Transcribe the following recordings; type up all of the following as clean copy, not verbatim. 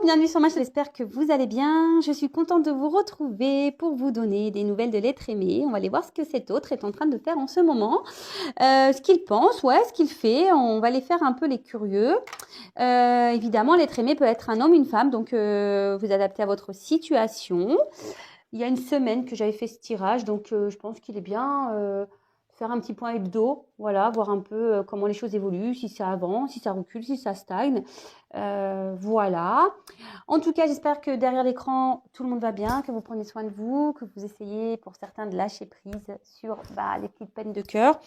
bienvenue sur ma chaîne, j'espère que vous allez bien. Je suis contente de vous retrouver pour vous donner des nouvelles de l'être aimé. On va aller voir ce que cet autre est en train de faire en ce moment, ce qu'il pense, ouais, ce qu'il fait. On va aller faire un peu les curieux. Évidemment, l'être aimé peut être un homme, une femme, donc vous adaptez à votre situation. Il y a une semaine que j'avais fait ce tirage, donc je pense qu'il est bien faire un petit point hebdo, voilà, voir un peu comment les choses évoluent, si ça avance, si ça recule, si ça stagne. Voilà. En tout cas, j'espère que derrière l'écran, tout le monde va bien, que vous prenez soin de vous, que vous essayez pour certains de lâcher prise sur les petites peines de cœur.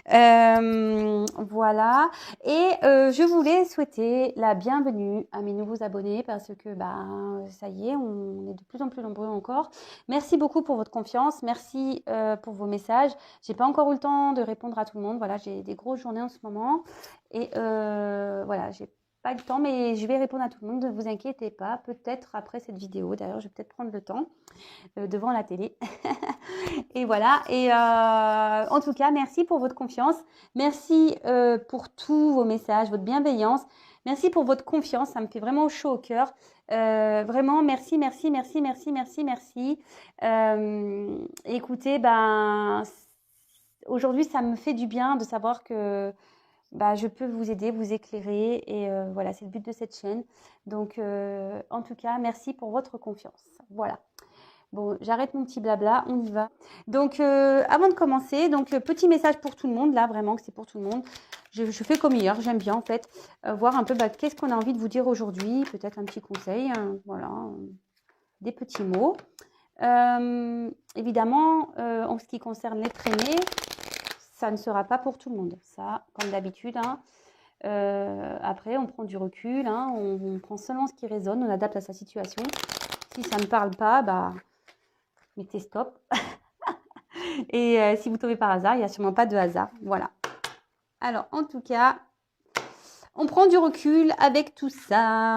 Voilà. Et je voulais souhaiter la bienvenue à mes nouveaux abonnés parce que ça y est, on est de plus en plus nombreux encore. Merci beaucoup pour votre confiance. Merci pour vos messages. J'ai pas encore eu le temps de répondre à tout le monde. Voilà, j'ai des grosses journées en ce moment. Et voilà, j'ai pas le temps, mais je vais répondre à tout le monde. Ne vous inquiétez pas. Peut-être après cette vidéo. D'ailleurs, je vais peut-être prendre le temps devant la télé. Et voilà. Et en tout cas, merci pour votre confiance. Merci pour tous vos messages, votre bienveillance. Merci pour votre confiance. Ça me fait vraiment chaud au cœur. Vraiment, merci, merci, merci, merci, merci, merci. Écoutez, aujourd'hui, ça me fait du bien de savoir que je peux vous aider, vous éclairer. Et voilà, c'est le but de cette chaîne. Donc, en tout cas, merci pour votre confiance. Voilà. Bon, j'arrête mon petit blabla, on y va. Donc, avant de commencer, petit message pour tout le monde, là, vraiment, que c'est pour tout le monde. Je fais comme hier, j'aime bien, en fait, voir un peu qu'est-ce qu'on a envie de vous dire aujourd'hui. Peut-être un petit conseil, voilà, des petits mots. Évidemment, en ce qui concerne l'être aimé, ça ne sera pas pour tout le monde. Ça, comme d'habitude, hein. Après, on prend du recul, hein, on prend seulement ce qui résonne, on adapte à sa situation. Si ça ne parle pas, mettez stop. Et si vous tombez par hasard, il n'y a sûrement pas de hasard. Voilà. Alors, en tout cas, on prend du recul avec tout ça.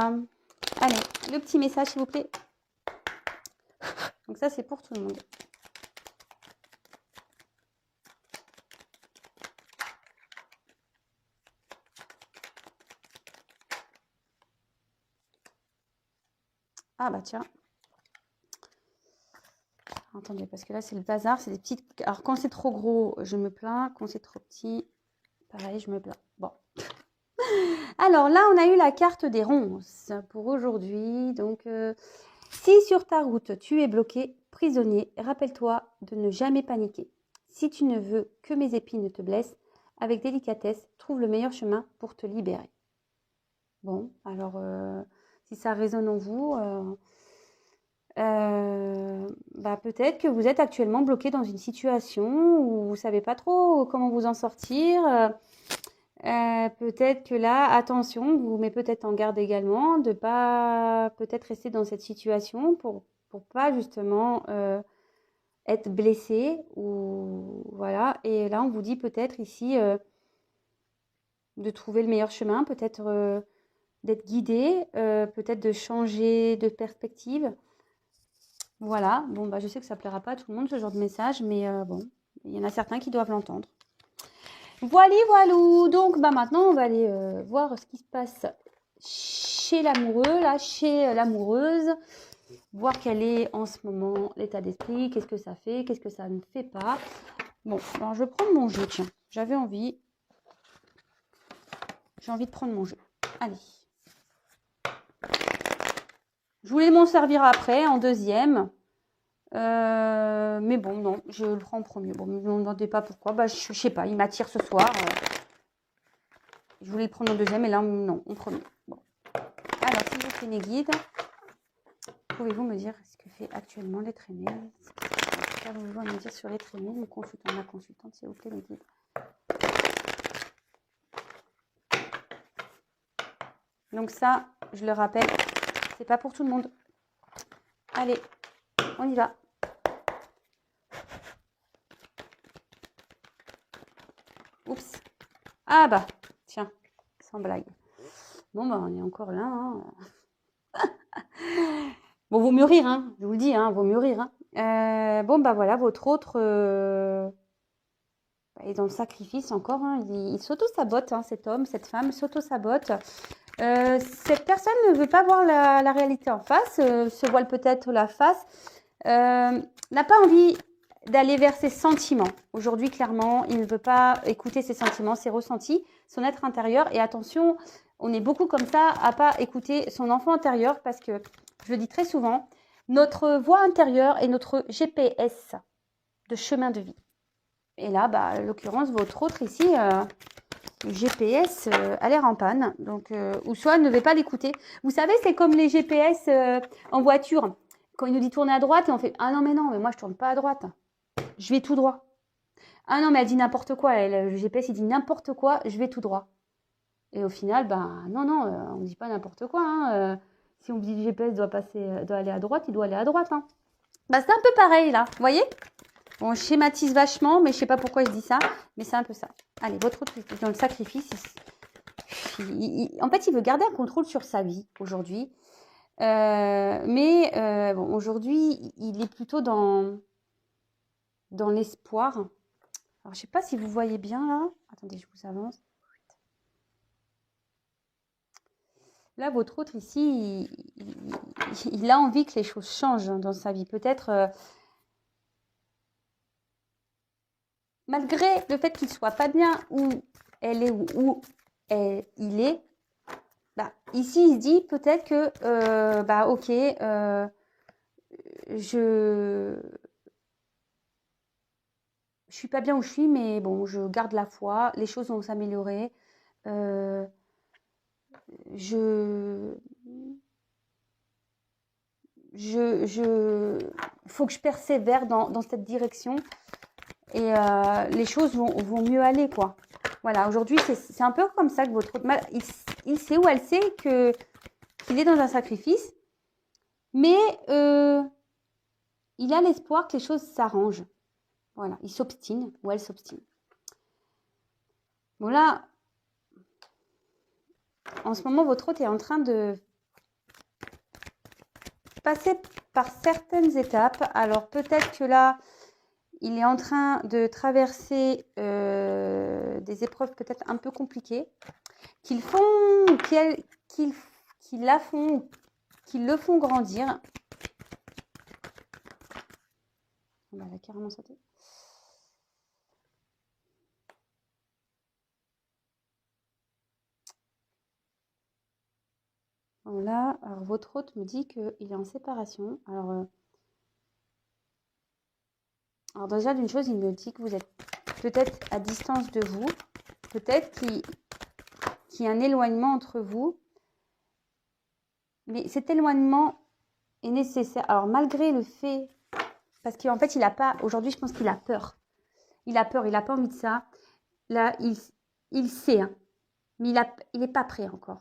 Allez, le petit message, s'il vous plaît. Donc ça, c'est pour tout le monde. Ah bah tiens. Attendez, parce que là, c'est le bazar. C'est des petites... Alors, quand c'est trop gros, je me plains. Quand c'est trop petit, pareil, je me plains. Bon. Alors là, on a eu la carte des ronces pour aujourd'hui. Donc, si sur ta route, tu es bloqué, prisonnier, rappelle-toi de ne jamais paniquer. Si tu ne veux que mes épines te blessent, avec délicatesse, trouve le meilleur chemin pour te libérer. Bon, alors, si ça résonne en vous... peut-être que vous êtes actuellement bloqué dans une situation où vous ne savez pas trop comment vous en sortir. Peut-être que là, attention, vous met peut-être en garde également de pas peut-être rester dans cette situation pour pas justement être blessé ou voilà. Et là, on vous dit peut-être ici de trouver le meilleur chemin, peut-être d'être guidé, peut-être de changer de perspective. Voilà, bon, je sais que ça ne plaira pas à tout le monde ce genre de message, mais bon, il y en a certains qui doivent l'entendre. Voilà, voilou. Donc, maintenant, on va aller voir ce qui se passe chez l'amoureux, là, chez l'amoureuse, voir quel est en ce moment l'état d'esprit, qu'est-ce que ça fait, qu'est-ce que ça ne fait pas. Bon, alors je vais prendre mon jeu, tiens, j'avais envie. J'ai envie de prendre mon jeu. Allez. Je voulais m'en servir après, en deuxième. Mais bon, non, je le prends en premier. Bon, ne me demandez pas pourquoi. Je sais pas, il m'attire ce soir. Je voulais le prendre en deuxième, et là, non, en premier. Bon. Alors, s'il vous plaît, mes guides, pouvez-vous me dire ce que fait actuellement l'être aimé? Qu'avez-vous à me dire sur l'être aimé, mon consultant, ma consultante, s'il vous plaît, mes guides? Donc ça, je le rappelle, c'est pas pour tout le monde. Allez, on y va. Oups. Ah tiens, sans blague. Bon, on est encore là. Hein. Bon, vaut mieux rire, hein. Je vous le dis, hein, vaut mieux rire. Hein. Voilà, votre autre est dans le sacrifice encore. Hein. Il s'auto-sabote, hein, cet homme, cette femme s'auto-sabote. Cette personne ne veut pas voir la réalité en face, se voile peut-être la face, n'a pas envie d'aller vers ses sentiments. Aujourd'hui, clairement, il ne veut pas écouter ses sentiments, ses ressentis, son être intérieur. Et attention, on est beaucoup comme ça à pas écouter son enfant intérieur parce que, je le dis très souvent, notre voix intérieure est notre GPS de chemin de vie. Et là, en l'occurrence, votre autre ici, le GPS a l'air en panne. Donc, ou soit ne veut pas l'écouter. Vous savez, c'est comme les GPS en voiture. Quand il nous dit tourner à droite, et on fait « Ah non, mais moi, je tourne pas à droite. Je vais tout droit. » Ah non, mais elle dit n'importe quoi. Le GPS, il dit n'importe quoi, je vais tout droit. Et au final, non, on ne dit pas n'importe quoi. Hein. Si on dit le GPS doit aller à droite, il doit aller à droite. Hein. C'est un peu pareil, là. Vous voyez? On schématise vachement, mais je ne sais pas pourquoi je dis ça. Mais c'est un peu ça. Allez, votre autre, dans le sacrifice, en fait, il veut garder un contrôle sur sa vie aujourd'hui. Mais aujourd'hui, il est plutôt dans l'espoir. Alors, je ne sais pas si vous voyez bien là. Attendez, je vous avance. Là, votre autre ici, il a envie que les choses changent dans sa vie. Peut-être, malgré le fait qu'il ne soit pas bien où elle est ou où il est, ici, il se dit peut-être que, ok, je suis pas bien où je suis, mais bon, je garde la foi, les choses vont s'améliorer. Faut que je persévère dans cette direction et les choses vont mieux aller, quoi. Voilà, aujourd'hui, c'est un peu comme ça que votre autre il sait ou elle sait qu'il est dans un sacrifice, mais il a l'espoir que les choses s'arrangent. Voilà, il s'obstine ou elle s'obstine. Bon là, en ce moment, votre hôte est en train de passer par certaines étapes. Alors peut-être que là, il est en train de traverser des épreuves peut-être un peu compliquées, qui le font grandir. On va carrément sauter. Voilà, alors votre hôte me dit qu'il est en séparation. Alors déjà, d'une chose, il me dit que vous êtes peut-être à distance de vous, peut-être qu'il y a un éloignement entre vous, mais cet éloignement est nécessaire. Alors malgré le fait, parce qu'en fait, il n'a pas, aujourd'hui, je pense qu'il a peur. Il a peur, il n'a pas envie de ça. Là, il sait, hein, mais il n'est pas prêt encore.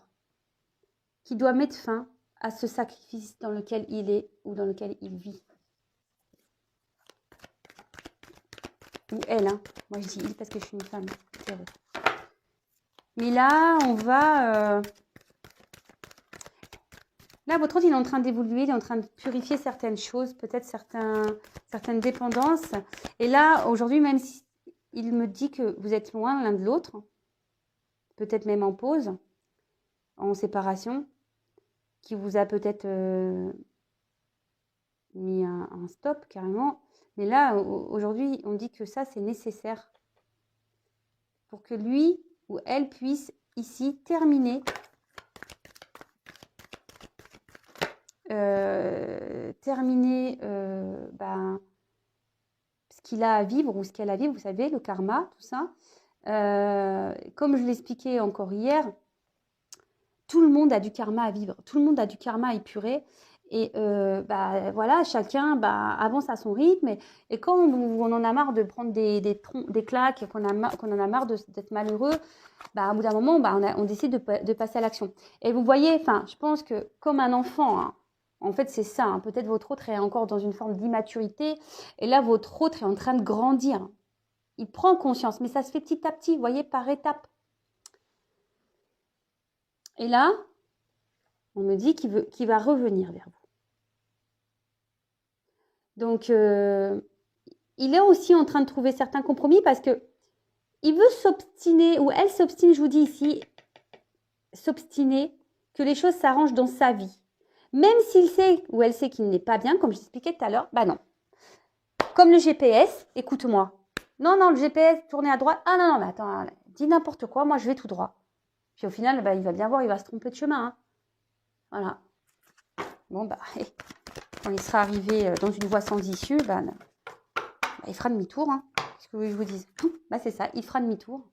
Qu'il doit mettre fin à ce sacrifice dans lequel il est ou dans lequel il vit. Ou elle, hein. Moi je dis il parce que je suis une femme. Mais là, on va... Là, votre autre, il est en train d'évoluer, il est en train de purifier certaines choses, peut-être certaines dépendances. Et là, aujourd'hui, même si il me dit que vous êtes loin l'un de l'autre, peut-être même en pause, en séparation, qui vous a peut-être mis un stop carrément. Mais là, aujourd'hui, on dit que ça, c'est nécessaire pour que lui ou elle puisse ici terminer ce qu'il a à vivre ou ce qu'elle a à vivre, vous savez, le karma, tout ça. Comme je l'expliquais encore hier, tout le monde a du karma à vivre, tout le monde a du karma à épurer. Et voilà, chacun avance à son rythme. Et quand on en a marre de prendre des claques, qu'on en a marre d'être malheureux, au bout d'un moment, on décide de passer à l'action. Et vous voyez, je pense que comme un enfant, hein, en fait, c'est ça. Hein, peut-être votre autre est encore dans une forme d'immaturité. Et là, votre autre est en train de grandir. Il prend conscience, mais ça se fait petit à petit, vous voyez, par étapes. Et là, on me dit qu'il va revenir vers vous. Donc, il est aussi en train de trouver certains compromis parce que il veut s'obstiner, ou elle s'obstine, je vous dis ici, s'obstiner que les choses s'arrangent dans sa vie. Même s'il sait ou elle sait qu'il n'est pas bien, comme j'expliquais tout à l'heure, bah non. Comme le GPS, écoute-moi. Non, non, le GPS, tourner à droite. Ah non, non, mais attends, dis n'importe quoi, moi je vais tout droit. Puis au final, bah, il va bien voir, il va se tromper de chemin. Hein. Voilà. Bon, bah, quand il sera arrivé dans une voie sans issue, bah, il fera demi-tour. Hein. Qu'est-ce que vous voulez que je vous dise? Bah, c'est ça, il fera demi-tour.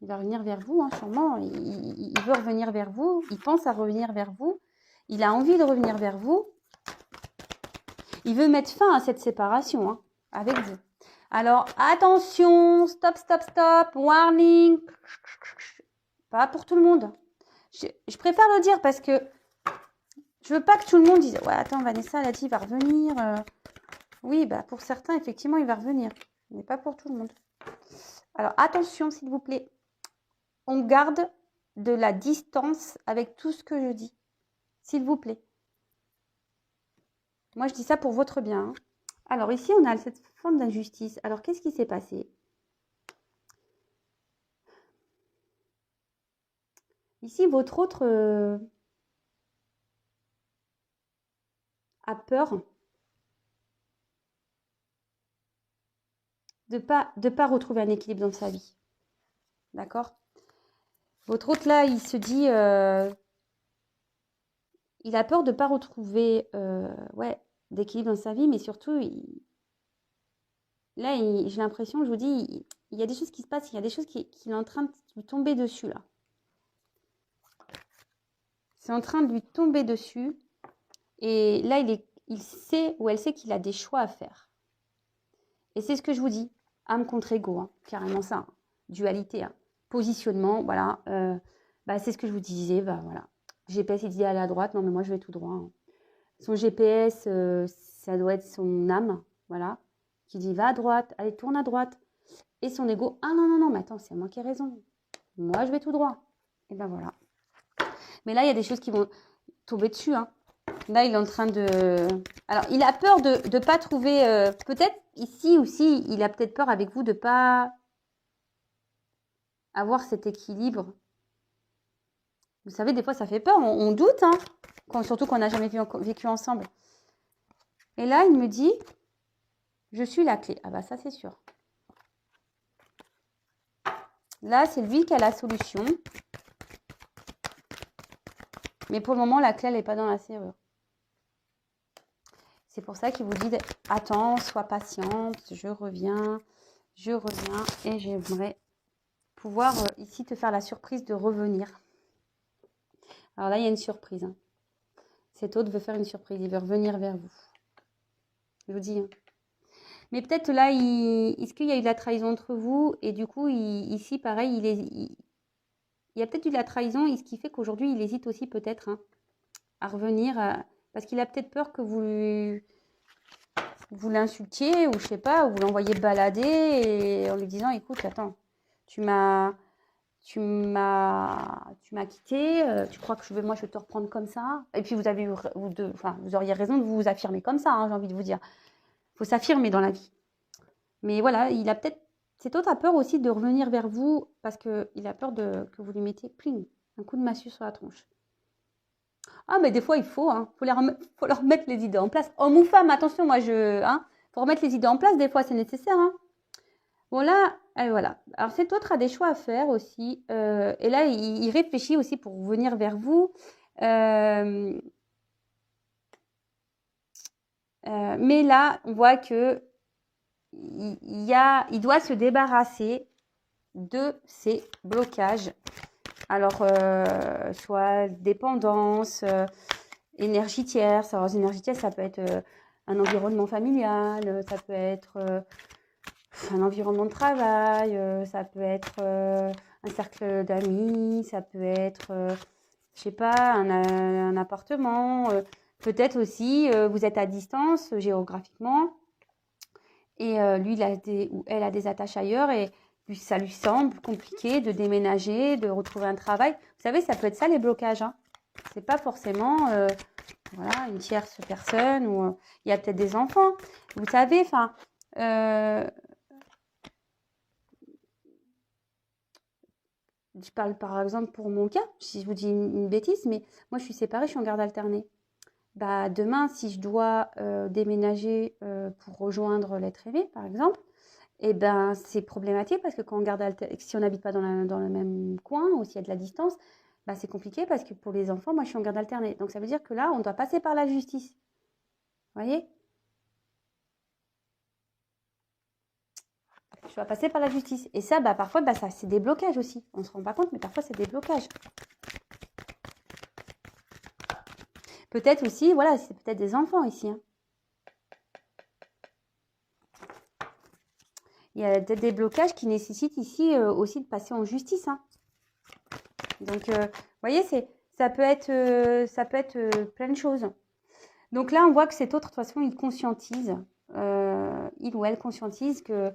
Il va revenir vers vous, hein, sûrement. Il veut revenir vers vous. Il pense à revenir vers vous. Il a envie de revenir vers vous. Il veut mettre fin à cette séparation hein, avec vous. Alors, attention, stop, stop, stop, warning. Pas pour tout le monde. Je préfère le dire parce que je veux pas que tout le monde dise « Ouais, attends, Vanessa, elle a dit, il va revenir. » Oui, bah pour certains, effectivement, il va revenir. Mais pas pour tout le monde. Alors, attention, s'il vous plaît. On garde de la distance avec tout ce que je dis. S'il vous plaît. Moi, je dis ça pour votre bien. Hein. Alors, ici, on a cette forme d'injustice. Alors, qu'est-ce qui s'est passé? Ici, votre autre a peur de pas retrouver un équilibre dans sa vie. D'accord? Votre autre, là, il se dit... il a peur de ne pas retrouver d'équilibre dans sa vie, mais surtout, là, j'ai l'impression, je vous dis, il y a des choses qui se passent, il y a des choses qui est en train de lui tomber dessus, là. C'est en train de lui tomber dessus. Et là, il sait ou elle sait qu'il a des choix à faire. Et c'est ce que je vous dis, âme contre ego, hein, carrément ça, hein, dualité, hein, positionnement, voilà. C'est ce que je vous disais, voilà. GPS, il dit aller à droite, non mais moi je vais tout droit. Hein. Son GPS, ça doit être son âme, voilà, qui dit va à droite, allez tourne à droite. Et son ego, ah non, non, non, mais attends, c'est moi qui ai raison. Moi je vais tout droit. Et ben voilà. Mais là, il y a des choses qui vont tomber dessus, hein. Là, il est en train de... Alors, il a peur de ne pas trouver... peut-être ici aussi, il a peut-être peur avec vous de ne pas avoir cet équilibre. Vous savez, des fois, ça fait peur. On doute, hein, surtout qu'on n'a jamais vécu ensemble. Et là, il me dit, je suis la clé. Ah bah ça, c'est sûr. Là, c'est lui qui a la solution. Mais pour le moment, la clé, elle n'est pas dans la serrure. C'est pour ça qu'il vous dit, attends, sois patiente, je reviens et j'aimerais pouvoir ici te faire la surprise de revenir. Alors là, il y a une surprise. Hein. Cet autre veut faire une surprise, il veut revenir vers vous. Je vous dis. Hein. Mais peut-être là, est-ce qu'il y a eu de la trahison entre vous? Et du coup, ici, pareil, il y a peut-être eu de la trahison, et ce qui fait qu'aujourd'hui, il hésite aussi peut-être hein, à revenir, parce qu'il a peut-être peur que vous l'insultiez, ou je sais pas, ou vous l'envoyez balader, et en lui disant, écoute, attends, tu m'as quitté, tu crois que moi je vais te reprendre comme ça? Et puis vous auriez raison de vous affirmer comme ça, hein, j'ai envie de vous dire. Il faut s'affirmer dans la vie. Mais voilà, il a peut-être... Cet autre a peur aussi de revenir vers vous parce qu'il a peur que vous lui mettiez pling, un coup de massue sur la tronche. Ah, mais des fois, il faut, hein, faut leur remettre les idées en place. Homme ou femme, attention, faut remettre les idées en place, des fois, c'est nécessaire. Hein. Bon, là, voilà. Alors, cet autre a des choix à faire aussi. Et là, il réfléchit aussi pour venir vers vous. Mais là, on voit que il doit se débarrasser de ces blocages. Alors, soit dépendance, énergie tierce. Alors, énergie tierce, ça peut être un environnement familial, ça peut être un environnement de travail, ça peut être un cercle d'amis, ça peut être, je sais pas, un appartement. Peut-être aussi, vous êtes à distance géographiquement et lui, ou elle a des attaches ailleurs et ça lui semble compliqué de déménager, de retrouver un travail. Vous savez, ça peut être ça les blocages. Hein. C'est pas forcément une tierce personne ou il y a peut-être des enfants. Vous savez, Je parle par exemple pour mon cas, si je vous dis une bêtise, mais moi je suis séparée, je suis en garde alternée. Bah, demain, si je dois déménager pour rejoindre l'être aimé, par exemple, eh ben, c'est problématique parce que quand on garde si on n'habite pas dans le même coin ou s'il y a de la distance, bah, c'est compliqué parce que pour les enfants, moi je suis en garde alternée. Donc ça veut dire que là, on doit passer par la justice. Vous voyez? Je dois passer par la justice. Et ça, bah, parfois, bah, ça, c'est des blocages aussi. On ne se rend pas compte, mais parfois, c'est des blocages. Peut-être aussi, voilà, c'est peut-être des enfants ici. Hein. Il y a peut-être des blocages qui nécessitent ici aussi de passer en justice. Hein. Donc, vous voyez, ça peut être plein de choses. Donc là, on voit que cet autre, de toute façon, il conscientise, il ou elle conscientise que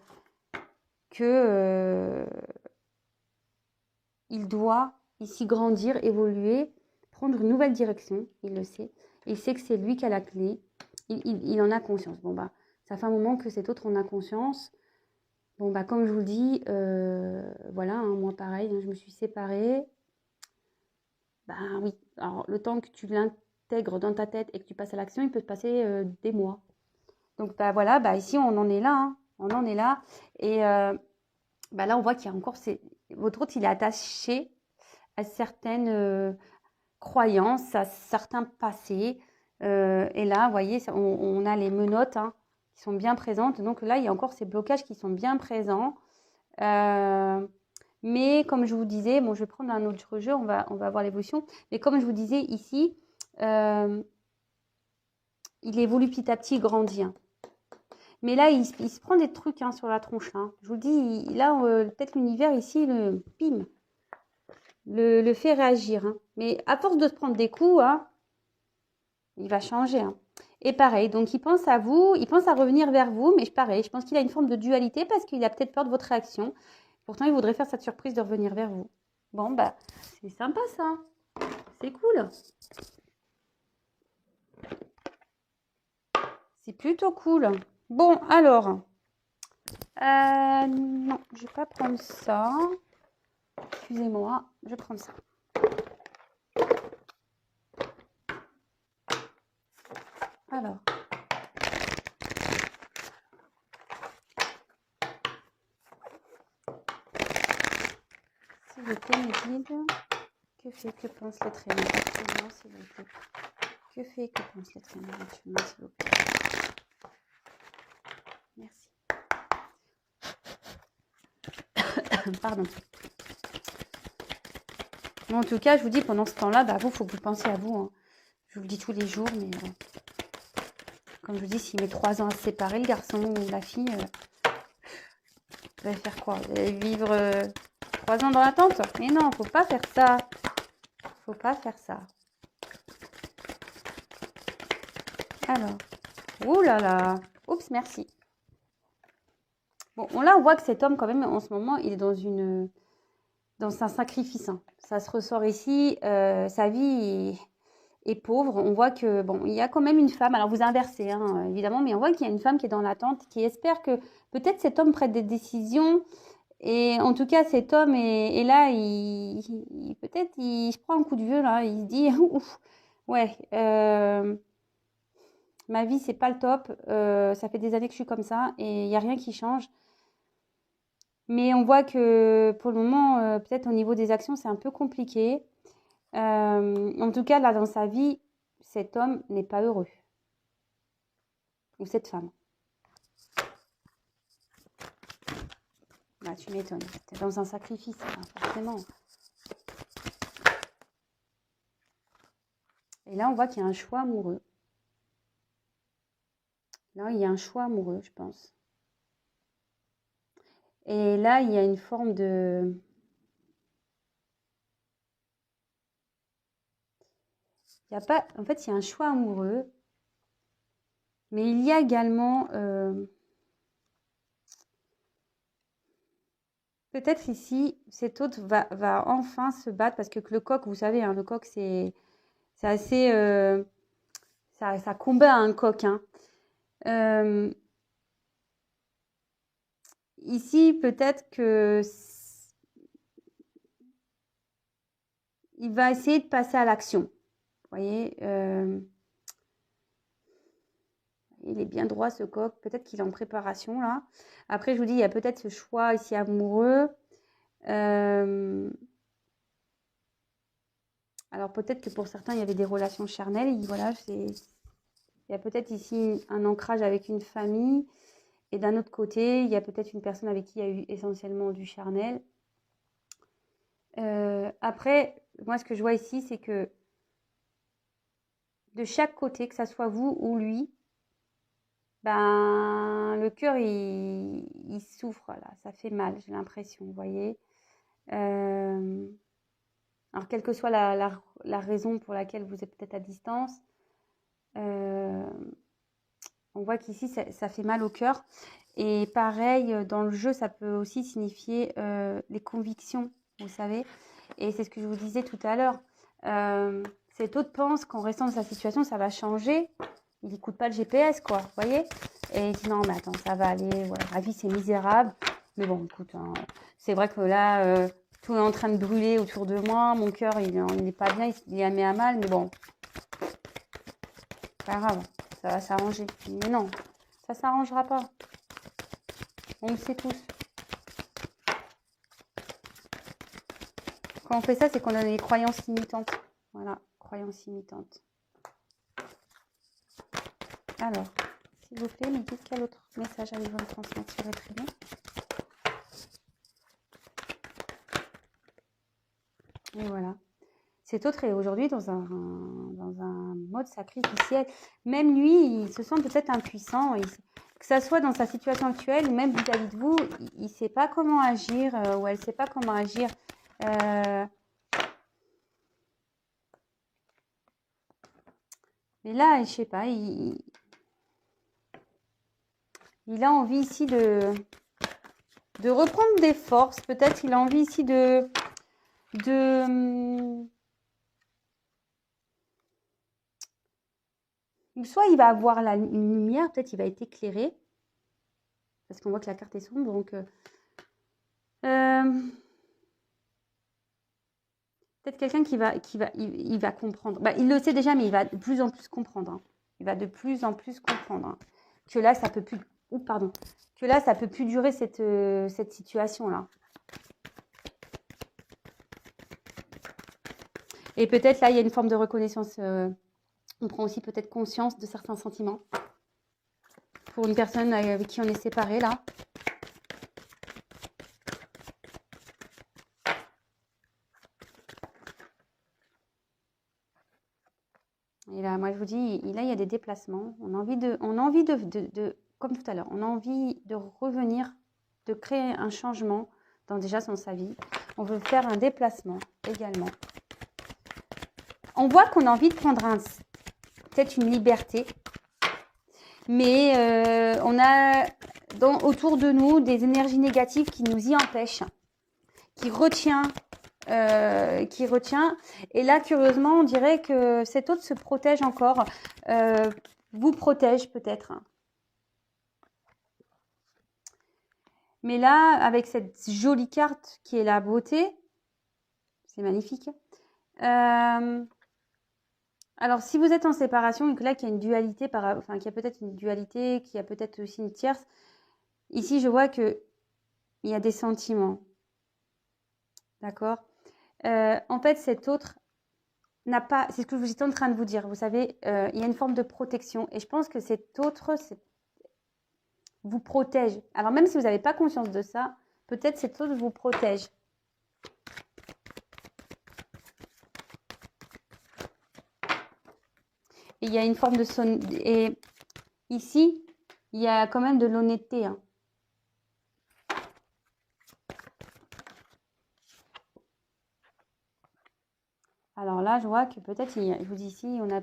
il doit ici grandir, évoluer, prendre une nouvelle direction, il le sait. Il sait que c'est lui qui a la clé, il en a conscience. Bon, bah, ça fait un moment que cet autre en a conscience. Bon, bah, comme je vous le dis, voilà, hein, moi pareil, hein, je me suis séparée. Ben oui, alors le temps que tu l'intègres dans ta tête et que tu passes à l'action, il peut se passer des mois. Donc bah voilà, bah ici on en est là, hein. On en est là. Et bah là on voit qu'il y a encore votre autre, il est attaché à certaines croyances, à certains passés. Et là, vous voyez, on a les menottes hein, qui sont bien présentes. Donc là, il y a encore ces blocages qui sont bien présents. Mais comme je vous disais, bon, je vais prendre un autre jeu, on va voir l'évolution. Mais comme je vous disais ici, il évolue petit à petit, il grandit. Hein. Mais là, il se prend des trucs hein, sur la tronche. Hein. Je vous dis, là, peut-être l'univers ici, le fait réagir. Hein. Mais à force de se prendre des coups, hein, il va changer. Hein. Et pareil, donc il pense à vous, il pense à revenir vers vous, mais pareil, je pense qu'il a une forme de dualité parce qu'il a peut-être peur de votre réaction. Pourtant, il voudrait faire cette surprise de revenir vers vous. Bon, bah, c'est sympa ça. C'est cool. C'est plutôt cool. Bon, alors. Non, je vais pas prendre ça. Excusez-moi, je vais prendre ça. Alors. S'il vous plaît, me guide. Que fait, que pense l'être aimé actuellement, s'il vous plaît. Que fait, que pense l'être aimé actuellement, s'il vous plaît. Merci. Pardon. Bon, en tout cas, je vous dis, pendant ce temps-là, bah, vous, il faut que vous pensiez à vous. Hein. Je vous le dis tous les jours, mais comme je vous dis, s'il met 3 ans à se séparer, le garçon ou la fille, vous allez faire quoi? Vous allez vivre 3 ans dans l'attente? Mais non, faut pas faire ça. Faut pas faire ça. Alors, ouh là là. Oups, merci. Bon, là, on voit que cet homme, quand même, en ce moment, il est dans un sacrifice. Hein. Ça se ressort ici. Sa vie est pauvre. On voit que, bon, il y a quand même une femme. Alors, vous inversez, hein, évidemment, mais on voit qu'il y a une femme qui est dans l'attente, qui espère que peut-être cet homme prenne des décisions. Et en tout cas, cet homme est là, peut-être il se prend un coup de vieux, là. Il se dit, ouf, ouais, ma vie, c'est pas le top. Ça fait des années que je suis comme ça et il n'y a rien qui change. Mais on voit que pour le moment, peut-être au niveau des actions, c'est un peu compliqué. En tout cas, là, dans sa vie, cet homme n'est pas heureux. Ou cette femme. Bah, tu m'étonnes. T'es dans un sacrifice, hein, forcément. Et là, on voit qu'il y a un choix amoureux. Là, il y a un choix amoureux, je pense. Et là, il y a une forme de... Il y a pas... En fait, il y a un choix amoureux. Mais il y a également... Peut-être ici, cet autre va enfin se battre parce que le coq, vous savez, hein, le coq, c'est assez... ça combat un coq. Hein. Ici, peut-être que il va essayer de passer à l'action. Vous voyez, il est bien droit ce coq. Peut-être qu'il est en préparation là. Après, je vous dis, il y a peut-être ce choix ici amoureux. Alors peut-être que pour certains, il y avait des relations charnelles. Voilà, il y a peut-être ici un ancrage avec une famille. Et d'un autre côté, il y a peut-être une personne avec qui il y a eu essentiellement du charnel. Après, moi, ce que je vois ici, c'est que de chaque côté, que ça soit vous ou lui, ben, le cœur, il souffre, là. Ça fait mal, j'ai l'impression, vous voyez. Alors, quelle que soit la raison pour laquelle vous êtes peut-être à distance, on voit qu'ici, ça fait mal au cœur. Et pareil, dans le jeu, ça peut aussi signifier les convictions, vous savez. Et c'est ce que je vous disais tout à l'heure. Cet autre pense qu'en restant dans sa situation, ça va changer. Il n'écoute pas le GPS, quoi, vous voyez. Et il dit non, mais attends, ça va aller. Voilà, la vie, c'est misérable. Mais bon, écoute, hein, c'est vrai que là, tout est en train de brûler autour de moi. Mon cœur, il n'est pas bien, il est mis à mal. Mais bon, pas grave, ça va s'arranger. Mais non, ça ne s'arrangera pas. On le sait tous. Quand on fait ça, c'est qu'on a des croyances limitantes. Voilà, croyances limitantes. Alors, s'il vous plaît, me dites quel autre message allez-vous me transmettre sur votre prénom. Et voilà. Cet autre est aujourd'hui dans un mode sacrificiel. Même lui, il se sent peut-être impuissant. Que ça soit dans sa situation actuelle ou même vis-à-vis de vous, il ne sait pas comment agir ou elle ne sait pas comment agir. Mais là, je ne sais pas, il a envie ici de reprendre des forces. Peut-être il a envie ici soit il va avoir une lumière, peut-être il va être éclairé. Parce qu'on voit que la carte est sombre. Donc, peut-être quelqu'un il va comprendre. Bah, il le sait déjà, mais il va de plus en plus comprendre. Hein. Il va de plus en plus comprendre. Hein. Que là, ça peut plus... Que là, ça peut plus durer cette situation-là. Et peut-être là, il y a une forme de reconnaissance. On prend aussi peut-être conscience de certains sentiments. Pour une personne avec qui on est séparé, là. Et là, moi, je vous dis, là, il y a des déplacements. On a envie de comme tout à l'heure, on a envie de revenir, de créer un changement dans sa vie. On veut faire un déplacement également. On voit qu'on a envie de prendre peut-être une liberté, mais on a autour de nous des énergies négatives qui nous y empêchent, qui retient. Et là, curieusement, on dirait que cet autre se protège encore, vous protège peut-être. Mais là, avec cette jolie carte qui est la beauté, c'est magnifique. Alors, si vous êtes en séparation et que là, qu'il y a une dualité, qu'il y a peut-être une dualité, qu'il y a peut-être aussi une tierce, ici, je vois qu'il y a des sentiments. D'accord ? En fait, cet autre n'a pas... C'est ce que j'étais en train de vous dire. Vous savez, il y a une forme de protection. Et je pense que cet autre vous protège. Alors, même si vous n'avez pas conscience de ça, peut-être cet autre vous protège. Et il y a une forme de et ici, il y a quand même de l'honnêteté. Hein. Alors là, je vois que peut-être, je vous dis ici, on a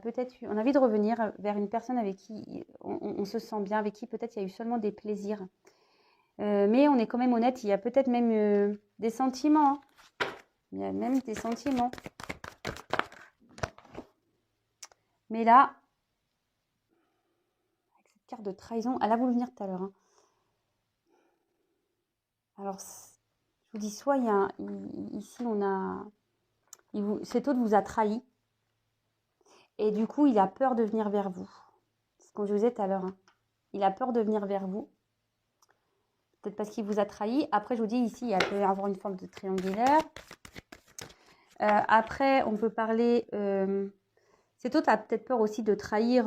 envie de revenir vers une personne avec qui on se sent bien, avec qui peut-être il y a eu seulement des plaisirs. Mais on est quand même honnête, il y a peut-être même des sentiments. Hein. Il y a même des sentiments. Mais là, avec cette carte de trahison, elle a voulu venir tout à l'heure. Hein. Alors, je vous dis, soit ici, on a Cet autre vous a trahi. Et du coup, il a peur de venir vers vous. C'est comme je vous disais tout à l'heure. Hein. Il a peur de venir vers vous. Peut-être parce qu'il vous a trahi. Après, je vous dis ici, il peut y avoir une forme de triangulaire. Après, on peut parler... cet autre a peut-être peur aussi de trahir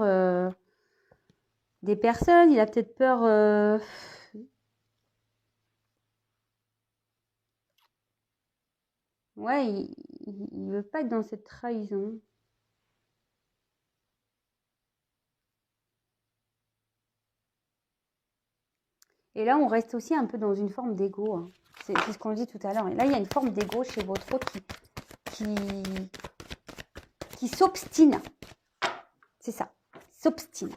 des personnes. Il a peut-être peur... Ouais, il veut pas être dans cette trahison. Et là, on reste aussi un peu dans une forme d'ego. Hein. C'est ce qu'on dit tout à l'heure. Et là, il y a une forme d'ego chez votre autre qui s'obstine. C'est ça, s'obstine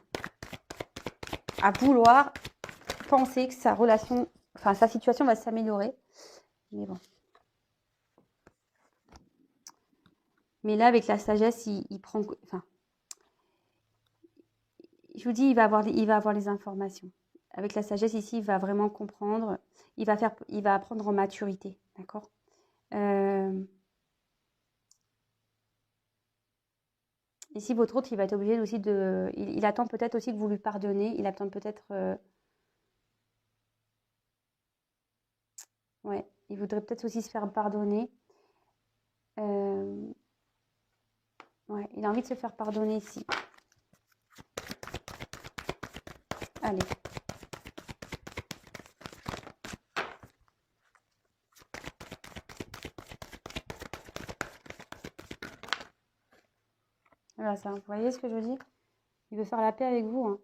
à vouloir penser que sa relation, enfin sa situation va s'améliorer. Mais bon. Mais là, avec la sagesse, il prend... Enfin, je vous dis, il va avoir les informations. Avec la sagesse, ici, il va vraiment comprendre. Il va apprendre en maturité. D'accord Ici, votre autre, il va être obligé aussi de... Il attend peut-être aussi que vous lui pardonnez. Il attend peut-être... Ouais, il voudrait peut-être aussi se faire pardonner. Ouais, il a envie de se faire pardonner ici. Allez. Voilà ça, vous voyez ce que je veux dire? Il veut faire la paix avec vous. Hein.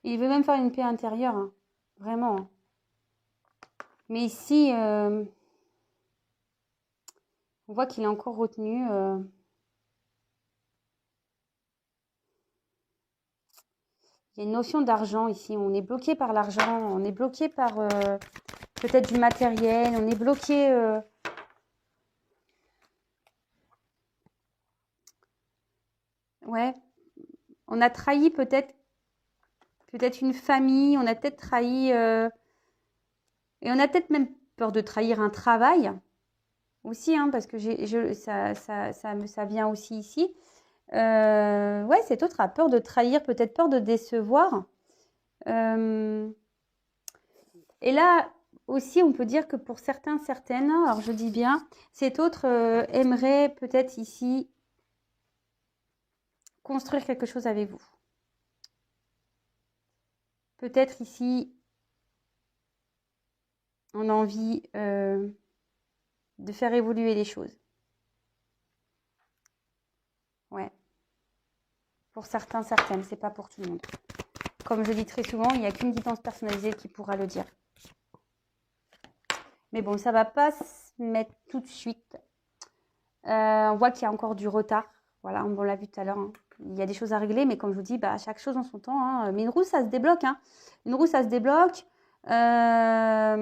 Il veut même faire une paix intérieure. Hein. Vraiment. Hein. Mais ici, on voit qu'il est encore retenu. Il y a une notion d'argent ici. On est bloqué par l'argent. On est bloqué par peut-être du matériel. On est bloqué... Ouais. On a trahi peut-être une famille. On a peut-être trahi... et on a peut-être même peur de trahir un travail. Aussi, hein, parce que ça vient aussi ici. Ouais, cet autre a peur de trahir, peut-être peur de décevoir. Et là aussi, on peut dire que pour certains, certaines, alors je dis bien, cet autre aimerait peut-être ici construire quelque chose avec vous. Peut-être ici, on a envie de faire évoluer les choses. Ouais. Pour certains, certaines, c'est pas pour tout le monde. Comme je dis très souvent, il n'y a qu'une guidance personnalisée qui pourra le dire. Mais bon, ça ne va pas se mettre tout de suite. On voit qu'il y a encore du retard. Voilà, on l'a vu tout à l'heure. Hein. Il y a des choses à régler, mais comme je vous dis, bah, chaque chose en son temps. Hein. Mais une roue, ça se débloque. Hein. Une roue, ça se débloque. Ça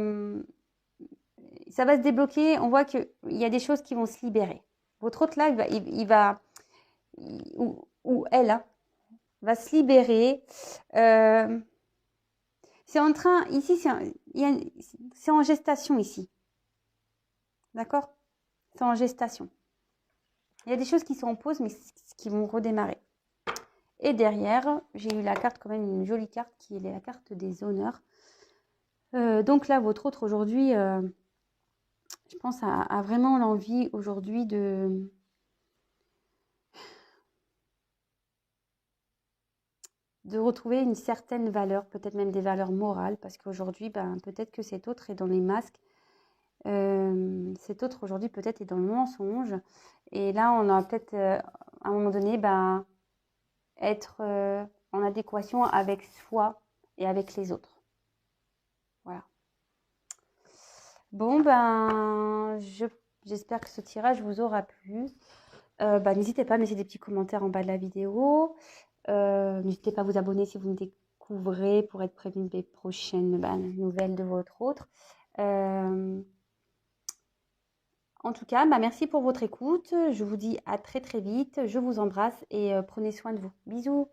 va se débloquer. On voit qu'il y a des choses qui vont se libérer. Votre autre, là, ou elle, hein, va se libérer. C'est en train, ici, c'est en gestation, ici. D'accord? C'est en gestation. Il y a des choses qui sont en pause, mais qui vont redémarrer. Et derrière, j'ai eu la carte, quand même une jolie carte, qui est la carte des honneurs. Donc là, votre autre aujourd'hui, je pense, a vraiment l'envie aujourd'hui de retrouver une certaine valeur, peut-être même des valeurs morales, parce qu'aujourd'hui, ben, peut-être que cet autre est dans les masques. Cet autre aujourd'hui peut-être est dans le mensonge. Et là, on a peut-être, à un moment donné, ben, être en adéquation avec soi et avec les autres. Voilà. Bon, ben, j'espère que ce tirage vous aura plu. N'hésitez pas à me laisser des petits commentaires en bas de la vidéo. N'hésitez pas à vous abonner si vous me découvrez pour être prévenu des prochaines nouvelles de votre autre. En tout cas, merci pour votre écoute. Je vous dis à très très vite. Je vous embrasse et prenez soin de vous. Bisous.